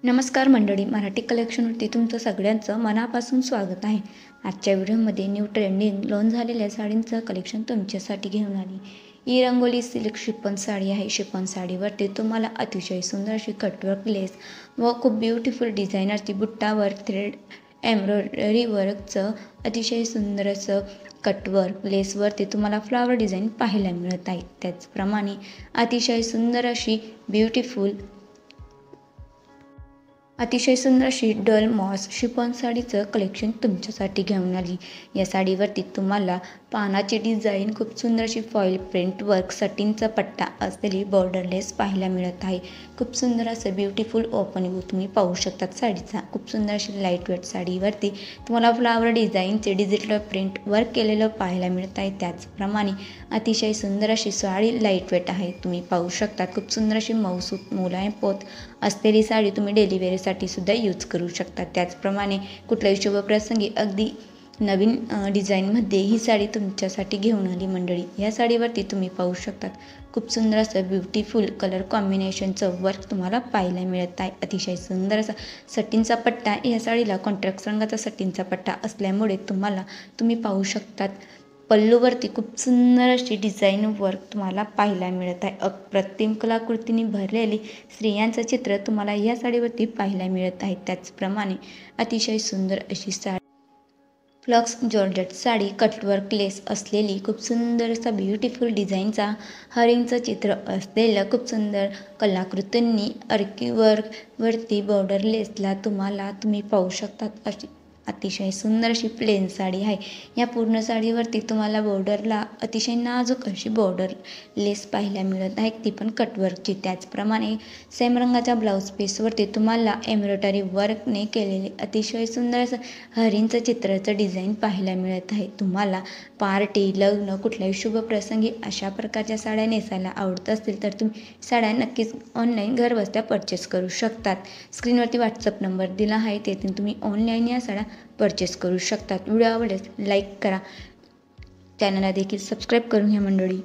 नमस्कार मंडळी, मराठी कलेक्शनवरती तुमचं सगळ्यांचं मनापासून स्वागत आहे। आजच्या व्हिडिओमध्ये न्यू ट्रेंडिंग लॉन्च झालेल्या साडींचं कलेक्शन तुमच्यासाठी घेऊन आली। ही रंगोली सिल्क शिफॉन साडी आहे। शिफॉन साडीवरती तुम्हाला अतिशय सुंदर अशी कटवर्क लेस व खूप ब्युटिफुल डिझायनरची बुट्टावर थ्रेड एम्ब्रॉयडरी वर्कचं अतिशय सुंदर असं कटवर्क लेसवरती तुम्हाला फ्लावर डिझाईन पाहायला मिळत आहे। त्याचप्रमाणे अतिशय सुंदर अशी अतिशय सुंदर अशी डल मॉस शिफॉन साडीचं कलेक्शन तुमच्यासाठी घेऊन आली। या साडीवरती तुम्हाला पानाची डिझाईन, खूप सुंदर अशी फॉईल प्रिंट वर्क, सटिनचा पट्टा असलेली बॉर्डरलेस पाहायला मिळत आहे। खूप सुंदर असं ब्युटिफुल ओपन व्यू तुम्ही पाहू शकतात साडीचा। खूप सुंदर अशी लाईट वेट साडीवरती तुम्हाला फ्लावर डिझाईनचे डिजिटल प्रिंट वर्क केलेलं पाहायला मिळत आहे। त्याचप्रमाणे अतिशय सुंदर अशी साडी लाईट वेट आहे, तुम्ही पाहू शकता। खूप सुंदर अशी मऊसूत मुलायम पोत असलेली साडी तुम्ही डेली वेअरसाठी सुद्धा यूज करू शकता। त्याचप्रमाणे कुठल्याही शुभ प्रसंगी अगदी नवीन डिझाईनमध्ये ही साडी तुमच्यासाठी घेऊन आली मंडळी। या साडीवरती तुम्ही पाहू शकतात खूप सुंदर असं ब्युटिफुल कलर कॉम्बिनेशनचं वर्क तुम्हाला पाहायला मिळत आहे। अतिशय सुंदर असा सटिनचा पट्टा, या साडीला कॉन्ट्रास्ट रंगाचा सटिनचा पट्टा असल्यामुळे तुम्ही पाहू शकतात पल्लूवरती खूप सुंदर अशी डिझाईन वर्क तुम्हाला पाहायला मिळत आहे। अप्रतिम कलाकृतीने भरलेली स्त्रियांचं चित्र तुम्हाला या साडीवरती पाहायला मिळत आहे। त्याचप्रमाणे अतिशय सुंदर अशी sari flux georgette sari, cutwork lace असलेली खूप सुंदर असा ब्युटिफुल डिझाईनचा हरिंगचं चित्र असलेलं खूप सुंदर कलाकृतींनी अर्की वर्कवरती बॉर्डर लेसला तुम्ही पाहू शकतात अशी अतिशय सुंदर अशी प्लेन साडी आहे। या पूर्ण साडीवरती तुम्हाला बॉर्डरला अतिशय नाजूक अशी बॉर्डर लेस पाहायला मिळत आहे, ती पण कटवर्कची। त्याचप्रमाणे सेम रंगाच्या ब्लाऊज पीसवरती तुम्हाला एम्ब्रॉयडरी वर्कने केलेले अतिशय सुंदर असं हरिंचं चित्राचं डिझाईन पाहायला मिळत आहे। तुम्हाला पार्टी, लग्न, कुठल्याही शुभ प्रसंगी अशा प्रकारच्या साड्या नेसायला आवडत असतील तर तुम्ही साड्या नक्कीच ऑनलाईन घरबसल्या परचेस करू शकतात। स्क्रीनवरती व्हॉट्सअप नंबर दिला आहे, तेथून तुम्ही ऑनलाईन या साड्या परचेस करू शकतात। व्हिडिओ आवडल्यास लाईक करा, चॅनलला देखील सबस्क्राईब करून घ्या मंडळी।